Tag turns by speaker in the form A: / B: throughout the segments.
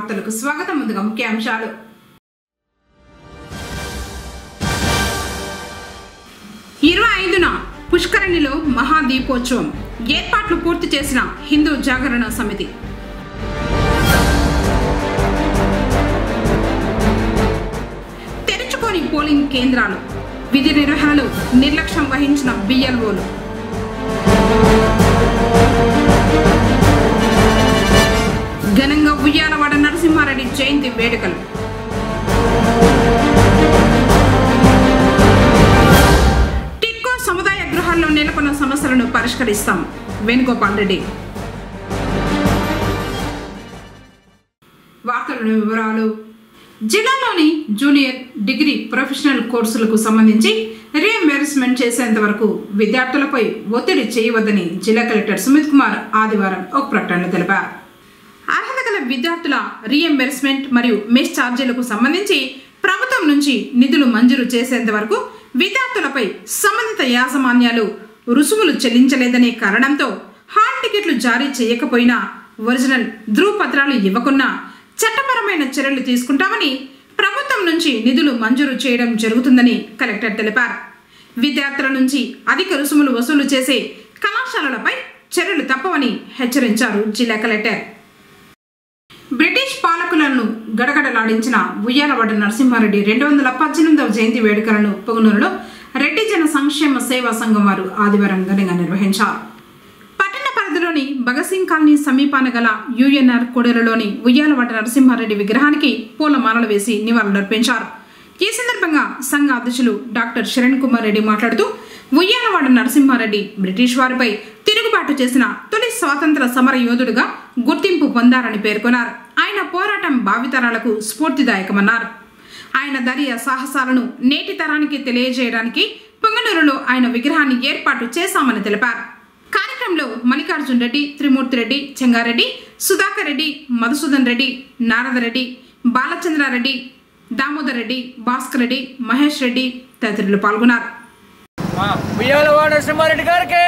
A: వార్తలకు స్వాగతం. ముందుగా ముఖ్యాంశాలు. పుష్కరిణిలో మహాదీపోత్సవం ఏర్పాట్లు పూర్తి చేసిన హిందూ జాగరణ సమితి. తెరుచుకోని పోలింగ్ కేంద్రాలు, విధి నిర్వహణలో నిర్లక్ష్యం వహించిన బిఎల్ఓలు. ఘనంగా ఉయ్యాలవాడ నరసింహారెడ్డి జయంతి వేడుకలు. టిక్కో సముదాయ గృహాల్లో నెలకొన్న సమస్యలను పరిష్కరిస్తాం, వేణుగోపాల్ రెడ్డి. వార్తల వివరాలు. జిల్లాలోని జూనియర్, డిగ్రీ, ప్రొఫెషనల్ కోర్సులకు సంబంధించి రీఎంబర్స్మెంట్ చేసేంత వరకు విద్యార్థులపై ఒత్తిడి చేయవద్దని జిల్లా కలెక్టర్ సుమిత్ కుమార్ ఆదివారం ఒక ప్రకటనలో తెలిపారు. అర్హత గల విద్యార్థుల రీఎంబర్స్మెంట్ మరియు మెస్ ఛార్జీలకు సంబంధించి ప్రభుత్వం నుంచి నిధులు మంజూరు చేసేంత వరకు విద్యార్థులపై సంబంధిత యాజమాన్యాలు రుసుములు చెల్లించలేదనే కారణంతో హాల్ టికెట్లు జారీ చేయకపోయినా, ఒరిజినల్ ధృవపత్రాలు ఇవ్వకున్నా చట్టపరమైన చర్యలు తీసుకుంటామని, ప్రభుత్వం నుంచి నిధులు మంజూరు చేయడం జరుగుతుందని కలెక్టర్ తెలిపారు. విద్యార్థుల నుంచి అధిక రుసుములు వసూలు చేసే కళాశాలలపై చర్యలు తప్పవని హెచ్చరించారు జిల్లా కలెక్టర్. బ్రిటిష్ పాలకులను గడగడలాడించిన ఉయ్యాలవాడ నరసింహారెడ్డి 218వ జయంతి వేడుకలను పొంగనూరులో రెడ్డి జన సంక్షేమ సేవా సంఘం వారు ఆదివారం ఘనంగా నిర్వహించారు. పట్టణ పరిధిలోని భగత్ సింగ్ కాలనీ సమీపాన గల యుఎన్ఆర్ కోడెలలోని ఉయ్యాలవాడ నరసింహారెడ్డి విగ్రహానికి పూలమాలలు వేసి నివాళులర్పించారు. ఈ సందర్భంగా సంఘ అధ్యక్షులు డాక్టర్ శరణ్ కుమార్ రెడ్డి మాట్లాడుతూ, ఉయ్యాలవాడ నరసింహారెడ్డి బ్రిటిష్ వారిపై తిరుగుబాటు చేసిన తొలి స్వాతంత్ర సమర యోధుడుగా గుర్తింపు పొందారని పేర్కొన్నారు. ఆయన పోరాటం భావితరాలకు స్ఫూర్తిదాయకమన్నారు. ఆయన ధైర్య సాహసాలను నేటి తరానికి తెలియజేయడానికి పొంగనూరులో ఆయన విగ్రహాన్ని ఏర్పాటు చేశామని తెలిపారు. కార్యక్రమంలో మల్లికార్జున్ రెడ్డి, త్రిమూర్తి రెడ్డి, చెంగారెడ్డి, సుధాకర్ రెడ్డి, మధుసూదన్ రెడ్డి, నారదరెడ్డి, బాలచంద్రారెడ్డి, దామోదర్ రెడ్డి, భాస్కర్ రెడ్డి, మహేష్ రెడ్డి తదితరులు పాల్గొన్నారు.
B: ఉయ్యాలవాడ నరసింహారెడ్డి గారికి,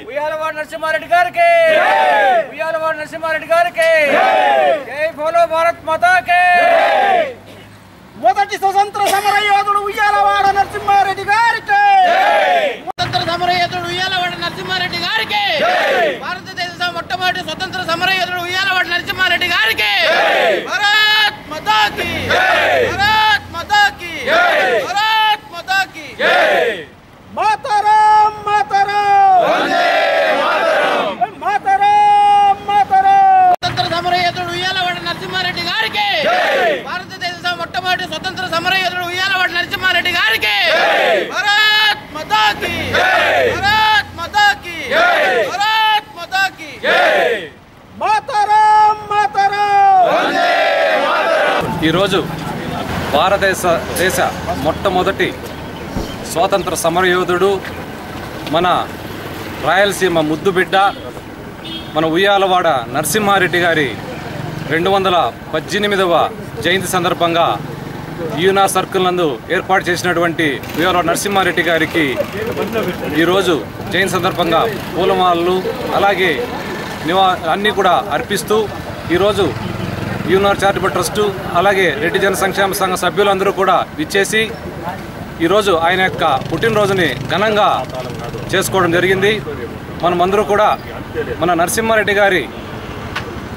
B: ఉయ్యాలవాడ నరసింహారెడ్డి గారికి, ఉయ్యాలవాడ నరసింహారెడ్డి గారికి జై బోలో భారత్ మాతాకి. మొదటి స్వతంత్ర సమర యోధుడు ఉయ్యాలవాడ నరసింహారెడ్డి గారికి, స్వతంత్ర సమర యోధుడు ఉయ్యాలవాడ నరసింహారెడ్డి గారికి, భారతదేశ మొట్టమొదటి స్వతంత్ర సమర యోధుడు ఉయ్యాలవాడ నరసింహారెడ్డి గారికి భారత్ మాతాకి, భారత్ మాతాకి, భారత్ మాతాకి. మాతరం మాతరం వందే మాతరం, మాతరం మాతరం. స్వతంత్ర సమరయోధుడు ఉయ్యాలవాడ నరసింహారెడ్డి గారికి, భారతదేశ మొట్టమొదటి స్వతంత్ర సమరయోధుడు ఉయ్యాలవాడ నరసింహారెడ్డి గారికి భారత్ మాతాకి, భారత్ మాతాకి, భారత్ మాతాకి. మాతరం మాతరం వందే మాతరం.
C: ఈరోజు భారతదేశ మొట్టమొదటి స్వాతంత్ర సమరయోధుడు, మన రాయలసీమ ముద్దుబిడ్డ, మన ఉయ్యాలవాడ నరసింహారెడ్డి గారి 218వ జయంతి సందర్భంగా యూనా సర్కిల్ నందు ఏర్పాటు చేసినటువంటి ఉయ్యాలవాడ నరసింహారెడ్డి గారికి ఈరోజు జయంతి సందర్భంగా పూలమాలలు అలాగే అన్నీ కూడా అర్పిస్తూ ఈరోజు యూనార్ చారిటబుల్ ట్రస్టు అలాగే రెడ్డి జన సంక్షేమ సంఘ సభ్యులందరూ కూడా విచ్చేసి ఈరోజు ఆయన యొక్క పుట్టినరోజుని ఘనంగా చేసుకోవడం జరిగింది. మనమందరూ కూడా మన నరసింహారెడ్డి గారి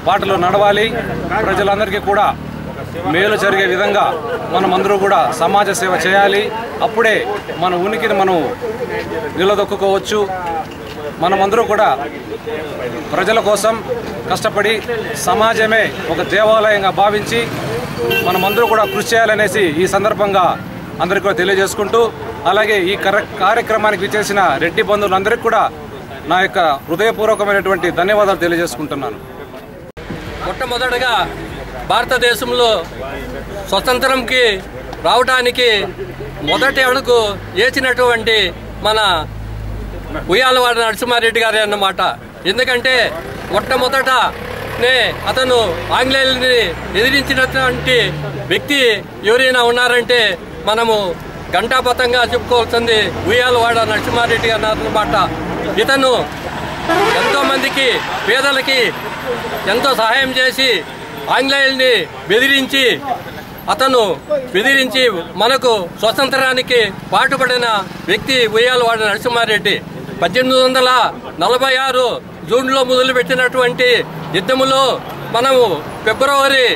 C: బాటలో నడవాలి, ప్రజలందరికీ కూడా మేలు జరిగే విధంగా మనమందరూ కూడా సమాజ సేవ చేయాలి. అప్పుడే మన ఉనికిని మనం నిలదొక్కుకోవచ్చు. మనమందరూ కూడా ప్రజల కోసం కష్టపడి సమాజమే ఒక దేవాలయంగా భావించి మనమందరూ కూడా కృషి చేయాలనేసి ఈ సందర్భంగా అందరికీ కూడా తెలియజేసుకుంటూ, అలాగే ఈ కార్యక్రమానికి విచ్చేసిన రెడ్డి బంధువులందరికీ కూడా నా యొక్క హృదయపూర్వకమైనటువంటి ధన్యవాదాలు తెలియజేసుకుంటున్నాను.
D: మొట్టమొదటగా భారతదేశంలో స్వతంత్రంకి రావడానికి మొదటి అడుగు వేసినటువంటి మన ఉయ్యాలవాడ నరసింహారెడ్డి గారి అన్నమాట. ఎందుకంటే మొట్టమొదటనే అతను ఆంగ్లేయుల్ని ఎదిరించినటువంటి వ్యక్తి ఎవరైనా ఉన్నారంటే మనము ఘంటాపథంగా చెప్పుకోవాల్సింది ఉయ్యాలవాడ నరసింహారెడ్డి గారు అన్నమాట. ఇతను ఎంతోమందికి పేదలకి ఎంతో సహాయం చేసి ఆంగ్లేయుల్ని బెదిరించి మనకు స్వతంత్రానికి పాటుపడిన వ్యక్తి ఉయ్యాలవాడ నరసింహారెడ్డి. 1846 జూన్లో మొదలుపెట్టినటువంటి యుద్ధములో మనము ఫిబ్రవరి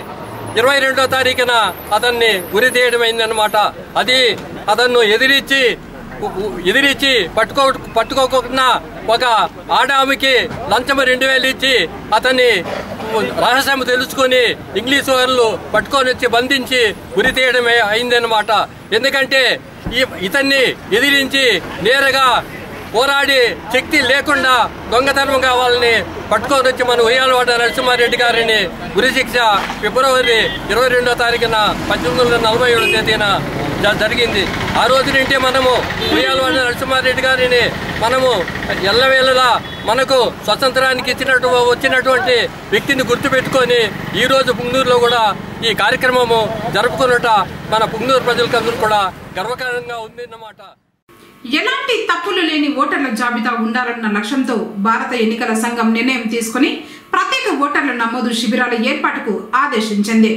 D: 22వ తారీఖున అతన్ని ఉరి తీయడమైందన్నమాట. అది అతన్ని ఎదిరించి పట్టుకోకుండా ఒక ఆడామికి లంచం 2000 ఇచ్చి అతన్ని రహస్యం తెలుసుకుని ఇంగ్లీష్ వాళ్ళు పట్టుకొని వచ్చి బంధించి ఉరి తీయడమే అయిందన్నమాట. ఎందుకంటే ఇతన్ని ఎదిరించి నేరుగా పోరాడి శక్తి లేకుండా దొంగతనంగా వాళ్ళని పట్టుకొని వచ్చి మన ఉయ్యాలవాడ నరసింహారెడ్డి గారిని ఉరిశిక్ష ఫిబ్రవరి 22వ తారీఖున 1847 తేదీన జరిగింది. ఆ రోజు నుండి మనము ఉయ్యాలవాడ నరసింహారెడ్డి గారిని మనము ఎల్లవేళలా మనకు స్వతంత్రానికి వచ్చినటువంటి వ్యక్తిని గుర్తుపెట్టుకొని ఈరోజు పుంగనూరులో కూడా ఈ కార్యక్రమము జరుపుకున్నట మన పుంగనూరు ప్రజలకందరూ కూడా గర్వకారణంగా ఉందన్నమాట.
A: ఎలాంటి తప్పులు లేని ఓటర్ల జాబితా ఉండాలన్న లక్ష్యంతో భారత ఎన్నికల సంఘం నిర్ణయం తీసుకుని ప్రత్యేక ఓటర్ల నమోదు శిబిరాల ఏర్పాటుకు ఆదేశించింది.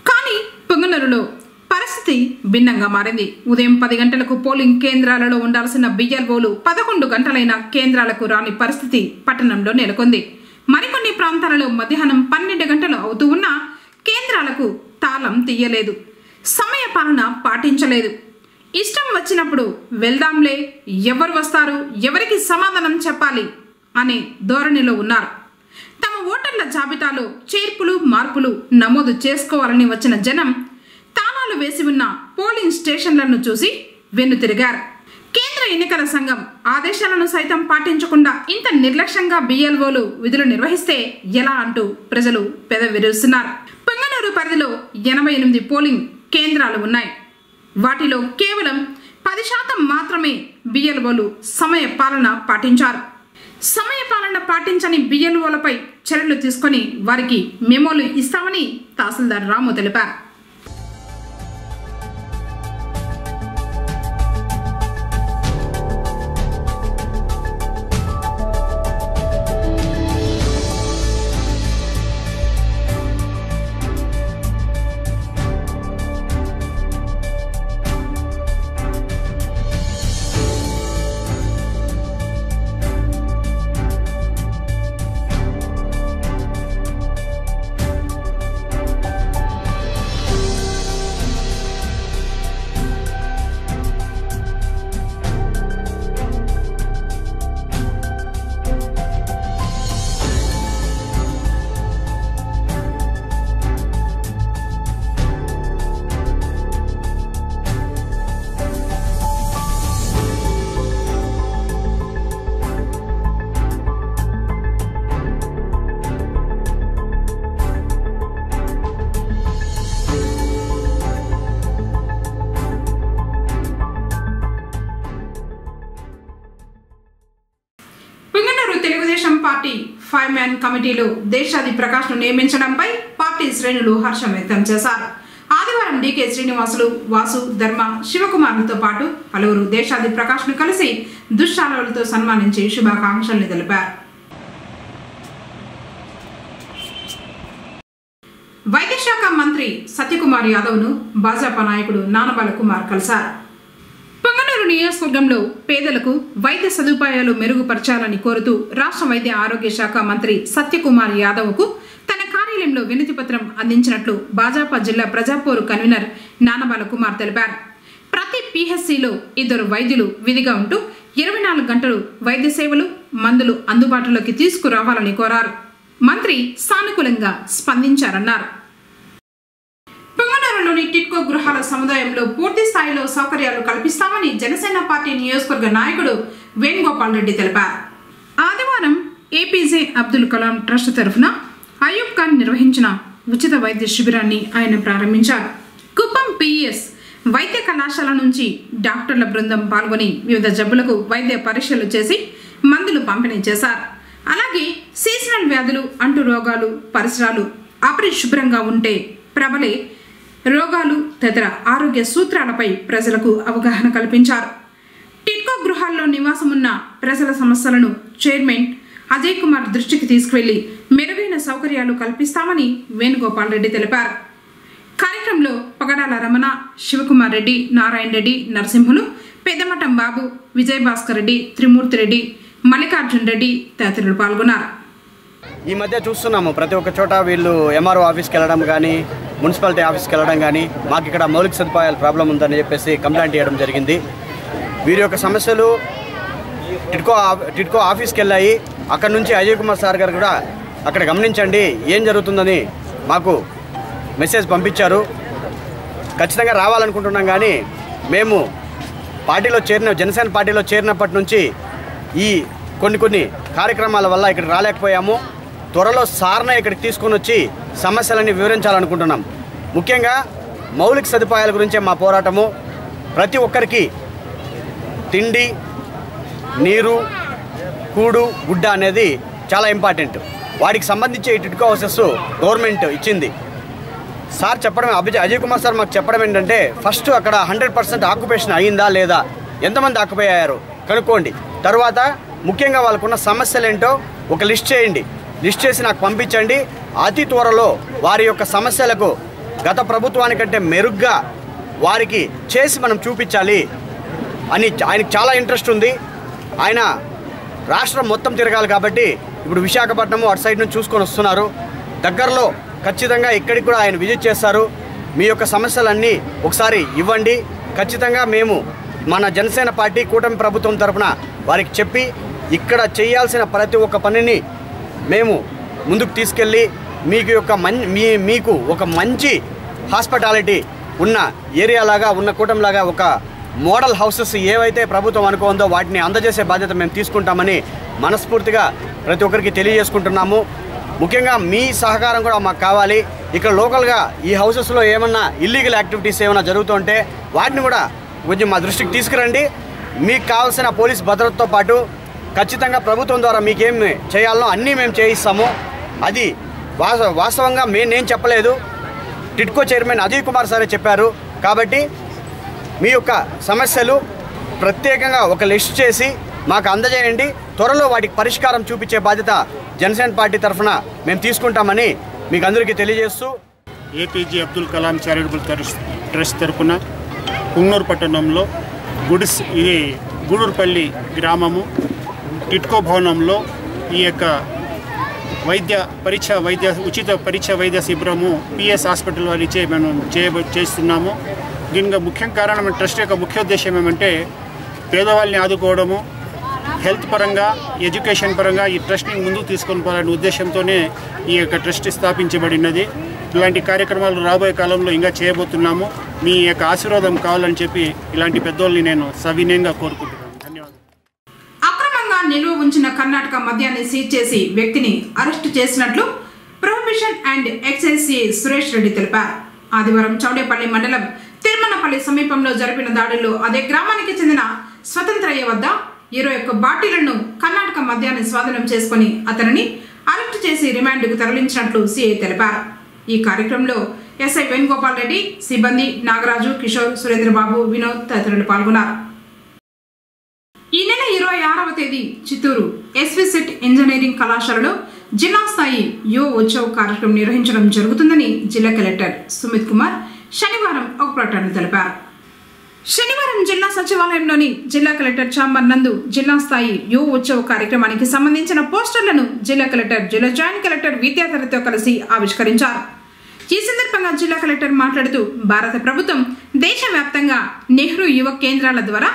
A: కానీ పుంగనూరులో పరిస్థితి భిన్నంగా మారింది. ఉదయం 10 గంటలకు పోలింగ్ కేంద్రాలలో ఉండాల్సిన బిఎల్ఓలు 11 గంటలైన కేంద్రాలకు రాని పరిస్థితి పట్టణంలో నెలకొంది. మరికొన్ని ప్రాంతాలలో మధ్యాహ్నం 12 గంటలు అవుతూ ఉన్నా కేంద్రాలకు తాళం తీయలేదు, సమయ పాలన పాటించలేదు. ఇష్టం వచ్చినప్పుడు వెళ్దాంలే, ఎవరు వస్తారు, ఎవరికి సమాధానం చెప్పాలి అనే ధోరణిలో ఉన్నారు. తమ ఓటర్ల జాబితాలో చేర్పులు మార్పులు నమోదు చేసుకోవాలని వచ్చిన జనం తాళాలు వేసి ఉన్న పోలింగ్ స్టేషన్లను చూసి వెన్నుతిరిగారు. కేంద్ర ఎన్నికల సంఘం ఆదేశాలను సైతం పాటించకుండా ఇంత నిర్లక్ష్యంగా బిఎల్ఓలు విధులు నిర్వహిస్తే ఎలా అంటూ ప్రజలు పెదవిరుస్తున్నారు. పుంగనూరు పరిధిలో 88 పోలింగ్ కేంద్రాలు ఉన్నాయి. వాటిలో కేవలం 10% మాత్రమే బిఎల్ఓలు సమయ పాలన పాటించారు. సమయ పాలన పాటించని బిఎల్ఓలపై చర్యలు తీసుకొని వారికి మెమోలు ఇస్తామని తహసీల్దార్ రాము తెలిపారు. పార్టీ 5-man కమిటీలో దేశాది ప్రకాష్ను నియమించడంపై పార్టీ శ్రేణులు హర్షం వ్యక్తం చేశారు. ఆదివారం డీకే శ్రీనివాసులు, వాసు, ధర్మ, శివకుమార్లతో పాటు పలువురు దేశాది ప్రకాష్ను కలిసి దుశ్శాలలతో సన్మానించి శుభాకాంక్షలు తెలిపారు. వైద్యశాఖ మంత్రి సత్యకుమార్ యాదవ్ను భాజపా నాయకుడు నానబాల కుమార్ కలిశారు. పుంగనూరు నియోజకవర్గంలో పేదలకు వైద్య సదుపాయాలు మెరుగుపరచాలని కోరుతూ రాష్ట్ర వైద్య ఆరోగ్య శాఖ మంత్రి సత్యకుమార్ యాదవ్కు తన కార్యాలయంలో వినతి పత్రం అందించినట్లు భాజపా జిల్లా ప్రజాపోరు కన్వీనర్ నానబాల కుమార్ తెలిపారు. ప్రతి పిహెచ్సిలో 2 వైద్యులు విధిగా ఉంటూ 24 గంటలు వైద్య సేవలు, మందులు అందుబాటులోకి తీసుకురావాలని కోరారు. మంత్రి సానుకూలంగా స్పందించారన్నారు. పుంగనూరులోని టిట్కో గృహాల సముదాయంలో పూర్తి స్థాయిలో సౌకర్యాలు కల్పిస్తామని జనసేన పార్టీ నియోజకవర్గ నాయకుడు వేణుగోపాల్ రెడ్డి తెలిపారు. ఆదివారం ఏపీజే అబ్దుల్ కలాం ట్రస్ట్ తరఫున అయూబ్ ఖాన్ నిర్వహించిన ఉచిత వైద్య శిబిరాన్ని ఆయన ప్రారంభించారు. కుప్పం పిఎస్ వైద్య కళాశాల నుంచి డాక్టర్ల బృందం పాల్గొని వివిధ జబ్బులకు వైద్య పరీక్షలు చేసి మందులు పంపిణీ చేశారు. అలాగే సీజనల్ వ్యాధులు, అంటు రోగాలు, పరిసరాలు అపరిశుభ్రంగా ఉంటే ప్రబలే రోగాలు తదితర ఆరోగ్య సూత్రాలపై ప్రజలకు అవగాహన కల్పించారు. టిట్కో గృహాల్లో నివాసమున్న ప్రజల సమస్యలను చైర్మన్ అజయ్ కుమార్ దృష్టికి తీసుకువెళ్లి మెరుగైన సౌకర్యాలు కల్పిస్తామని వేణుగోపాల్ రెడ్డి తెలిపారు. కార్యక్రమంలో పగడాల రమణ, శివకుమార్ రెడ్డి, నారాయణ రెడ్డి, నరసింహులు, పెద్దమఠం బాబు, విజయభాస్కర్ రెడ్డి, త్రిమూర్తి రెడ్డి, మల్లికార్జున్ రెడ్డి తదితరులు పాల్గొన్నారు.
E: ఈ మధ్య చూస్తున్నాము ప్రతి ఒక్క చోట వీళ్ళు ఎంఆర్ఓ ఆఫీస్కి వెళ్ళడం కానీ, మున్సిపాలిటీ ఆఫీస్కి వెళ్ళడం కానీ, మాకు ఇక్కడ మౌలిక సదుపాయాల ప్రాబ్లం ఉందని చెప్పేసి కంప్లైంట్ చేయడం జరిగింది. వీరి యొక్క సమస్యలు టిడ్కో ఆఫీస్కి వెళ్ళాయి. అక్కడ నుంచి అజయ్ కుమార్ సార్ గారు కూడా అక్కడ గమనించండి ఏం జరుగుతుందని మాకు మెసేజ్ పంపించారు. ఖచ్చితంగా రావాలనుకుంటున్నాం, కానీ మేము జనసేన పార్టీలో చేరినప్పటి నుంచి ఈ కొన్ని కార్యక్రమాల వల్ల ఇక్కడ రాలేకపోయాము. త్వరలో సార్నే ఇక్కడికి తీసుకొని వచ్చి సమస్యలన్నీ వివరించాలనుకుంటున్నాం. ముఖ్యంగా మౌలిక సదుపాయాల గురించే మా పోరాటము. ప్రతి ఒక్కరికి తిండి, నీరు, కూడు, గుడ్డ అనేది చాలా ఇంపార్టెంట్. వాటికి సంబంధించి టిడ్కో హౌసెస్ గవర్నమెంట్ ఇచ్చింది. సార్ చెప్పడం, అజయ్ కుమార్ సార్ మాకు చెప్పడం ఏంటంటే, ఫస్ట్ అక్కడ 100% ఆక్యుపేషన్ అయిందా లేదా, ఎంతమంది ఆక్యుపై అయ్యారు కనుక్కోండి. తర్వాత ముఖ్యంగా వాళ్ళకున్న సమస్యలు ఏంటో ఒక లిస్ట్ చేయండి. లిస్ట్ చేసి నాకు పంపించండి. అతి త్వరలో వారి యొక్క సమస్యలకు గత ప్రభుత్వానికంటే మెరుగ్గా వారికి చేసి మనం చూపించాలి అని ఆయనకు చాలా ఇంట్రెస్ట్ ఉంది. ఆయన రాష్ట్రం మొత్తం తిరగాలి కాబట్టి ఇప్పుడు విశాఖపట్నం అటు సైడ్ నుంచి చూసుకొని వస్తున్నారు. దగ్గరలో ఖచ్చితంగా ఇక్కడికి కూడా ఆయన విజిట్ చేస్తారు. మీ యొక్క సమస్యలన్నీ ఒకసారి ఇవ్వండి. ఖచ్చితంగా మేము మన జనసేన పార్టీ కూటమి ప్రభుత్వం తరఫున వారికి చెప్పి ఇక్కడ చేయాల్సిన ప్రతి ఒక్క పనిని మేము ముందుకు తీసుకెళ్ళి మీకు ఒక మంచి హాస్పిటాలిటీ ఉన్న ఏరియాలాగా, ఉన్న కూటమిలాగా ఒక మోడల్ హౌసెస్ ఏవైతే ప్రభుత్వం అనుకుందో వాటిని అందజేసే బాధ్యత మేము తీసుకుంటామని మనస్ఫూర్తిగా ప్రతి ఒక్కరికి తెలియజేసుకుంటున్నాము. ముఖ్యంగా మీ సహకారం కూడా మాకు కావాలి. ఇక్కడ లోకల్గా ఈ హౌసెస్లో ఏమన్నా ఇల్లీగల్ యాక్టివిటీస్ ఏమైనా జరుగుతుంటే వాటిని కూడా కొంచెం మా దృష్టికి తీసుకురండి. మీకు కావాల్సిన పోలీస్ భద్రతతో పాటు ఖచ్చితంగా ప్రభుత్వం ద్వారా మీకేం చేయాలనో అన్నీ మేము చేయిస్తాము. అది వాస్తవంగా నేను చెప్పలేదు, టిడ్కో చైర్మన్ అజయ్ కుమార్ సారే చెప్పారు. కాబట్టి మీ యొక్క సమస్యలు ప్రత్యేకంగా ఒక లిస్ట్ చేసి మాకు అందజేయండి. త్వరలో వాటికి పరిష్కారం చూపించే బాధ్యత జనసేన పార్టీ తరఫున మేము తీసుకుంటామని మీకు అందరికీ తెలియజేస్తూ,
F: APJ Abdul Kalam charitable trust తరఫున పుంగనూరు పట్టణంలో ఇది గూడూరుపల్లి గ్రామము టిడ్కో భవనంలో ఈ యొక్క ఉచిత పరీక్ష వైద్య శిబిరము పిఎస్ హాస్పిటల్ వారిచే మేము చేస్తున్నాము. దీనికి ముఖ్య కారణం ట్రస్ట్ యొక్క ముఖ్య ఉద్దేశం ఏమంటే పేదవాళ్ళని ఆదుకోవడము, హెల్త్ పరంగా, ఎడ్యుకేషన్ పరంగా ఈ ట్రస్ట్ని ముందుకు తీసుకొని పోవాలనే ఉద్దేశంతోనే ఈ యొక్క ట్రస్ట్ స్థాపించబడినది. ఇలాంటి కార్యక్రమాలు రాబోయే కాలంలో ఇంకా చేయబోతున్నాము. మీ యొక్క ఆశీర్వాదం కావాలని చెప్పి ఇలాంటి పెద్దోళ్ళని నేను సవినయంగా కోరుకుంటున్నాను. ధన్యవాదాలు.
A: అక్రమంగా నిల్వ ఉంచిన కర్ణాటక మద్యాన్ని సీజ్ చేసి వ్యక్తిని అరెస్టు చేసినట్లు prohibition and excise CI Suresh Reddy తెలిపారు. ఆదివారం చౌడేపల్లి మండలం తిరుమలపల్లి సమీపంలో జరిపిన దాడుల్లో అదే గ్రామానికి చెందిన స్వతంత్రయ్య వద్ద 21 బాటిళ్లను కర్ణాటక మద్యాన్ని స్వాధీనం చేసుకుని అతనిని అరెస్టు చేసి రిమాండ్కు తరలించినట్లు సిఐ తెలిపారు. ఈ కార్యక్రమంలో ఎస్ఐ వేణుగోపాల్ రెడ్డి, సిబ్బంది నాగరాజు, కిషోర్, సురేంద్రబాబు, వినోద్ తదితరులు పాల్గొన్నారు. ఈ నెల 26వ తేదీ చిత్తూరు ఎస్వి సెట్ ఇంజనీరింగ్ కళాశాలలో జిల్లా స్థాయి యువ ఉత్సవ్ కార్యక్రమం నిర్వహించడం జరుగుతుందని జిల్లా కలెక్టర్ సుమిత్ కుమార్ శనివారం ఒక ప్రకటన తెలిపారు. శనివారం జిల్లా సచివాలయంలోని జిల్లా కలెక్టర్ ఛాంబర్ నందు జిల్లా స్థాయి యువ ఉత్సవ్ కార్యక్రమానికి సంబంధించిన పోస్టర్లను జిల్లా కలెక్టర్, జిల్లా జాయింట్ కలెక్టర్ విద్యాధరతో కలిసి ఆవిష్కరించారు. ఈ సందర్భంగా జిల్లా కలెక్టర్ మాట్లాడుతూ భారత ప్రభుత్వం దేశవ్యాప్తంగా నెహ్రూ యువ కేంద్రాల ద్వారా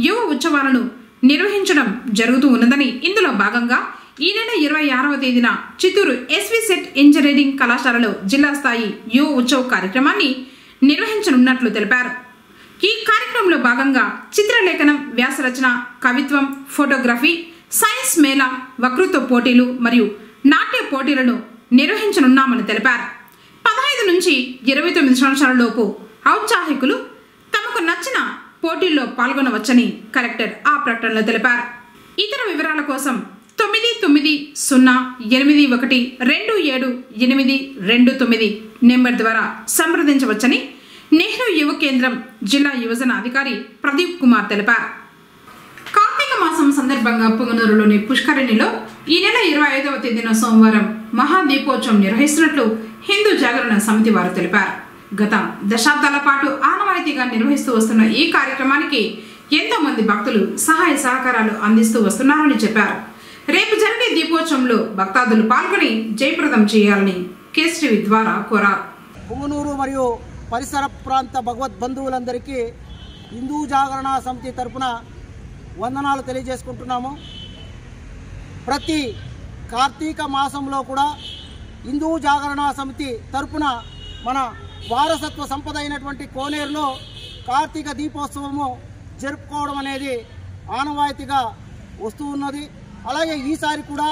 A: యువ ఉత్సవాలను నిర్వహించడం జరుగుతూ ఉన్నదని, ఇందులో భాగంగా ఈ నెల 26వ తేదీన చిత్తూరు ఎస్వి సెట్ ఇంజనీరింగ్ కళాశాలలో జిల్లా స్థాయి యువ ఉత్సవ్ కార్యక్రమాన్ని నిర్వహించనున్నట్లు తెలిపారు. ఈ కార్యక్రమంలో భాగంగా చిత్రలేఖనం, వ్యాసరచన, కవిత్వం, ఫోటోగ్రఫీ, సైన్స్ మేళా, వక్తృత్వ పోటీలు మరియు నాట్య పోటీలను నిర్వహించనున్నామని తెలిపారు. 15 నుంచి 29 సంవత్సరాల లోపు ఔత్సాహికులు తమకు నచ్చిన పోటీల్లో పాల్గొనవచ్చని కలెక్టర్ ఆ ప్రకటనలో తెలిపారు. ఇతర వివరాల కోసం 9981278229 నెంబర్ ద్వారా సంప్రదించవచ్చని నెహ్రూ యువ కేంద్రం జిల్లా యువజన అధికారి ప్రదీప్ కుమార్ తెలిపారు. కార్తీక మాసం సందర్భంగా పుంగనూరులోని పుష్కరిణిలో ఈ నెల 25వ తేదీన సోమవారం మహాదీపోత్సవం నిర్వహిస్తున్నట్లు హిందూ జాగరణ సమితి వారు తెలిపారు. గత దశాబ్దాల పాటు ఆనవాయితీగా నిర్వహిస్తూ వస్తున్న ఈ కార్యక్రమానికి ఎంతో మంది భక్తులు సహాయ సహకారాలు అందిస్తూ వస్తున్నారని చెప్పారు. రేపు జరిగే దీపోత్సవంలో భక్తాదులు పాల్గొని జయప్రదం చేయాలని కేసీటీవీ ద్వారా కోరారు.
G: పుంగనూరు మరియు పరిసర ప్రాంత భగవద్ బంధువులందరికీ హిందూ జాగరణ సమితి తరపున వందనాలు తెలియజేసుకుంటున్నాము. ప్రతి కార్తీక మాసంలో కూడా హిందూ జాగరణ సమితి తరపున మన వారసత్వ సంపద అయినటువంటి కోనేరులో కార్తీక దీపోత్సవము జరుపుకోవడం అనేది ఆనవాయితీగా వస్తూ ఉన్నది. అలాగే ఈసారి కూడా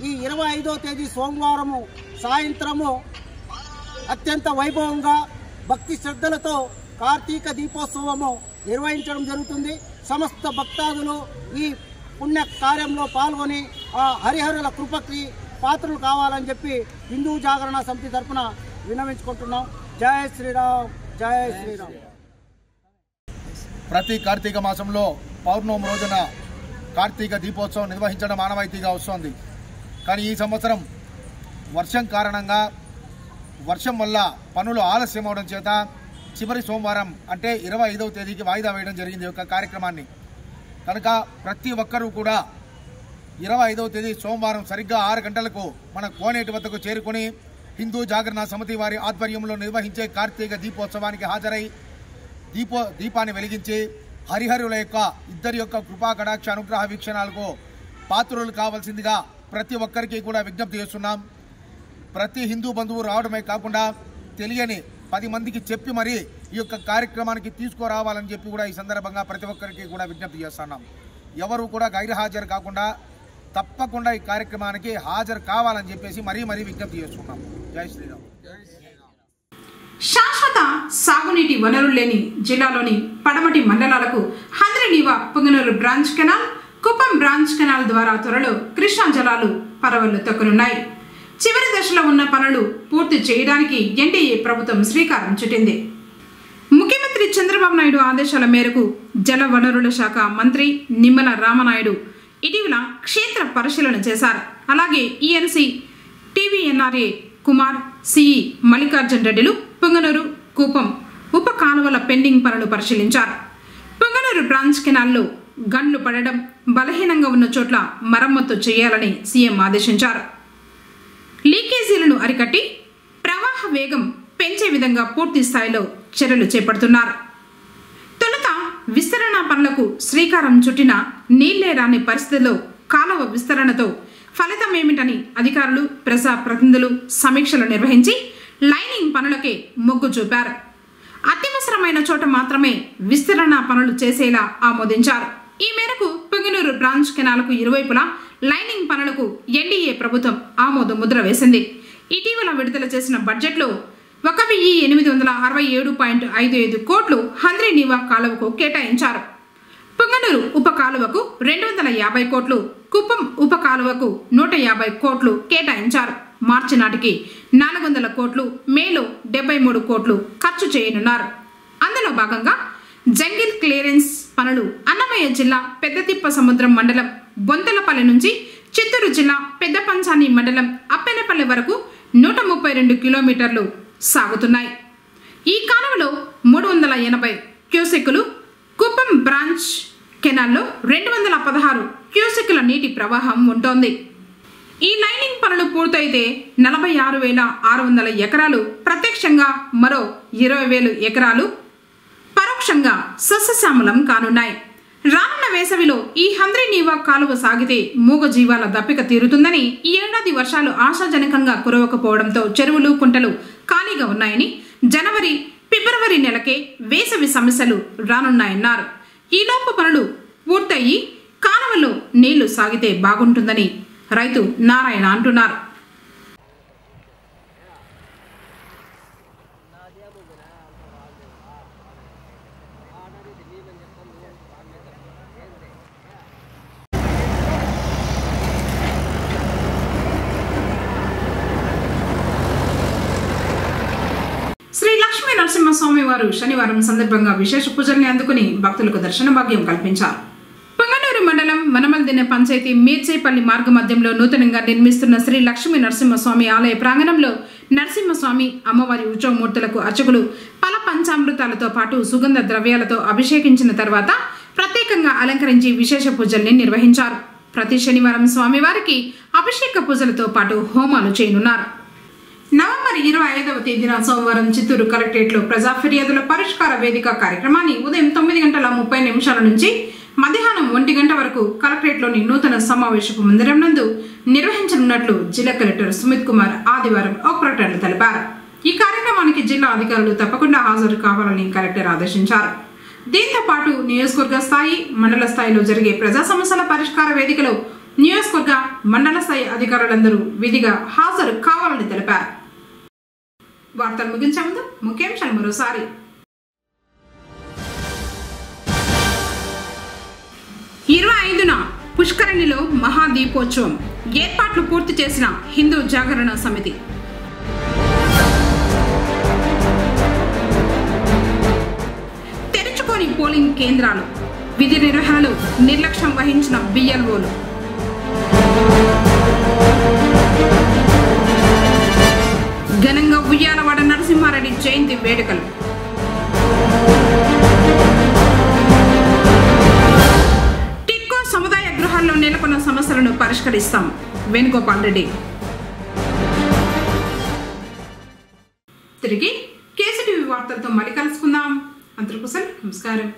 G: ఈ 25వ తేదీ సోమవారము సాయంత్రము అత్యంత వైభవంగా భక్తి శ్రద్ధలతో కార్తీక దీపోత్సవము నిర్వహించడం జరుగుతుంది. సమస్త భక్తాదులు ఈ పుణ్య కార్యంలో పాల్గొని ఆ హరిహరుల కృపకి పాత్రలు కావాలని చెప్పి హిందూ జాగరణ సమితి తరఫున విన్నవించుకుంటున్నాం. జై శ్రీరామ్, జై శ్రీరామ్.
H: ప్రతి కార్తీక మాసంలో పౌర్ణమి రోజున కార్తీక దీపోత్సవం నిర్వహించడం ఆనవాయితీగా వస్తోంది. కానీ ఈ సంవత్సరం వర్షం కారణంగా వర్షం వల్ల పనులు ఆలస్యం అవడం చేత చివరి సోమవారం అంటే 25వ తేదీకి వాయిదా వేయడం జరిగింది ఈ యొక్క కార్యక్రమాన్ని. కనుక ప్రతి ఒక్కరూ కూడా 25వ తేదీ సోమవారం సరిగ్గా 6 గంటలకు మన కోనేటి వద్దకు చేరుకుని హిందూ జాగరణ సమితి వారి ఆధ్వర్యంలో నిర్వహించే కార్తీక దీపోత్సవానికి హాజరై దీపాన్ని వెలిగించి హరిహరుల యొక్క ఇద్దరి యొక్క కృపా కటాక్ష అనుగ్రహ వీక్షణాలకు పాత్రులు కావాల్సిందిగా ప్రతి ఒక్కరికి కూడా విజ్ఞప్తి చేస్తున్నాం. ప్రతి హిందూ బంధువు రావడమే కాకుండా తెలియని 10 మందికి చెప్పి మరీ ఈ యొక్క కార్యక్రమానికి తీసుకురావాలని చెప్పి కూడా ఈ సందర్భంగా ప్రతి ఒక్కరికి కూడా విజ్ఞప్తి చేస్తున్నాం. ఎవరు కూడా గైర్హాజరు కాకుండా తప్పకుండా ఈ కార్యక్రమానికి హాజరు కావాలని చెప్పేసి మరీ విజ్ఞప్తి చేస్తున్నాం. జై శ్రీరామ్.
A: శాశ్వత సాగునీటి వనరులు లేని జిల్లాలోని పడమటి మండలాలకు Handrineeva Punganur branch canal, Kuppam branch canal ద్వారా త్వరలో కృష్ణా జలాలు పరవళ్లు తొక్కనున్నాయి. చివరి దశలో ఉన్న పనులు పూర్తి చేయడానికి ఎన్డీఏ ప్రభుత్వం శ్రీకారం చుట్టింది. ముఖ్యమంత్రి చంద్రబాబు నాయుడు ఆదేశాల మేరకు జల వనరుల శాఖ మంత్రి నిమ్మల రామనాయుడు ఇటీవల క్షేత్ర పరిశీలన చేశారు. అలాగే ఈఎన్సీ టీవీఎన్ఆర్ఏ కుమార్, సిఈ మల్లికార్జున్ రెడ్డిలు పుంగనూరు, కుప్పం ఉప కాలువల పెండింగ్ పనులు పరిశీలించారు. పుంగనూరు బ్రాంచ్ కెనాల్లో గండ్లు పడడం, బలహీనంగా ఉన్న చోట్ల మరమ్మతు చేయాలని సీఎం ఆదేశించారు. లీకేజీలను అరికట్టి ప్రవాహ వేగం పెంచే విధంగా పూర్తి స్థాయిలో చర్యలు చేపడుతున్నారు. తొలుత విస్తరణ పనులకు శ్రీకారం చుట్టిన నీళ్లే రాని పరిస్థితుల్లో కాలువ విస్తరణతో ఫలితం ఏమిటని అధికారులు, ప్రజాప్రతినిధులు సమీక్షలు నిర్వహించి లైనింగ్ పనులకే మొగ్గు చూపారు. అత్యవసరమైన చోట మాత్రమే విస్తరణ పనులు చేసేలా ఆమోదించారు. ఈ మేరకు పుంగనూరు బ్రాంచ్ కెనాల్కు ఇరువైపులా లైనింగ్ పనులకు ఎన్డీఏ ప్రభుత్వం ఆమోద ముద్ర వేసింది. ఇటీవల విడుదల చేసిన బడ్జెట్లో 1867.55 కోట్లు హంద్రినీవా కాలువకు కేటాయించారు. పుంగనూరు ఉప కాలువకు 250 కోట్లు, కుప్పం ఉప కాలువకు 150 కోట్లు కేటాయించారు. మార్చి నాటికి 400 కోట్లు, మేలో 73 కోట్లు ఖర్చు చేయనున్నారు. అందులో భాగంగా జంగిల్ క్లియరెన్స్ పనులు అన్నమయ్య జిల్లా పెద్దతిప్ప సముద్రం మండలం బొంతలపల్లి నుంచి చిత్తూరు జిల్లా పెద్దపంచాని మండలం అప్పెనపల్లి వరకు 132 కిలోమీటర్లు సాగుతున్నాయి. ఈ కాలువలో 380 క్యూసెక్కులు, కుప్పం బ్రాంచ్ కెనాల్లో 216 క్యూసెక్కుల నీటి ప్రవాహం ఉంటోంది. ఈ లైనింగ్ పనులు పూర్తయితే 46,600 ఎకరాలు ప్రత్యక్షంగా, మరో 20,000 ఎకరాలు పరోక్షంగా సస్యశ్యామలం కానున్నాయి. రానున్న వేసవిలో ఈ హంద్రినీవా కాలువ సాగితే మూగజీవాల దప్పిక తీరుతుందని, ఈ ఏడాది వర్షాలు ఆశాజనకంగా కురవకపోవడంతో చెరువులు, కుంటలు ఖాళీగా ఉన్నాయని, జనవరి, ఫిబ్రవరి నెలకే వేసవి సమస్యలు రానున్నాయన్నారు. ఈలోపు పనులు పూర్తయి కాలువలో నీళ్లు సాగితే బాగుంటుందని రైతు నారాయణ అంటున్నారు. శ్రీ లక్ష్మీ నరసింహస్వామి వారు శనివారం సందర్భంగా విశేష పూజల్ని అందుకుని భక్తులకు దర్శన భాగ్యం కల్పించారు. పుంగనూరు మండలం వనమల్దిన పంచాయతీ మీర్చేపల్లి మార్గ మధ్యంలో నూతనంగా నిర్మిస్తున్న శ్రీ లక్ష్మీ నరసింహస్వామి ఆలయ ప్రాంగణంలో నరసింహస్వామి అమ్మవారి ఉత్సవమూర్తులకు అర్చకులు పల పంచామృతాలతో పాటు సుగంధ ద్రవ్యాలతో అభిషేకించిన తర్వాత ప్రత్యేకంగా అలంకరించి విశేష పూజల్ని నిర్వహించారు. ప్రతి శనివారం స్వామివారికి అభిషేక పూజలతో పాటు హోమాలు చేయనున్నారు. నవంబర్ 25వ తేదీన సోమవారం చిత్తూరు కలెక్టరేట్లో ప్రజా ఫిర్యాదుల పరిష్కార వేదిక కార్యక్రమాన్ని ఉదయం 9:30 నుంచి మధ్యాహ్నం 1 గంట వరకు కలెక్టరేట్లోని నూతన సమావేశపు మందిరం నందు నిర్వహించనున్నట్లు జిల్లా కలెక్టర్ సుమిత్ కుమార్ ఆదివారం ఒక ప్రకటనలో తెలిపారు. ఈ కార్యక్రమానికి జిల్లా అధికారులు తప్పకుండా హాజరు కావాలని కలెక్టర్ ఆదేశించారు. దీంతో పాటు నియోజకవర్గ స్థాయి, మండల స్థాయిలో జరిగే ప్రజా సమస్యల పరిష్కార వేదికలో నియోజకవర్గ, మండల స్థాయి అధికారులందరూ విధిగా హాజరు కావాలని తెలిపారు. వార్తలు ముగించే ముందు ముఖ్యాంశాలు మరోసారి. పుష్కరిణిలో మహాదీపోత్సవం ఏర్పాట్లు పూర్తి చేసిన హిందూ జాగరణ సమితి. తెరుచుకోని పోలింగ్ కేంద్రాలు, విధి నిర్వహణలో నిర్లక్ష్యం వహించిన బిఎల్ఓలు. ఘనంగా ఉయ్యాలవాడ నరసింహారెడ్డి జయంతి వేడుకలు. టిట్కో సముదాయ గృహాల్లో నెలకొన్న సమస్యలను పరిష్కరిస్తాం, వేణుగోపాల్ రెడ్డి. తిరిగి కేసీటీవీ వార్తలతో మళ్ళీ కలుసుకుందాం. అందరికీ నమస్కారం.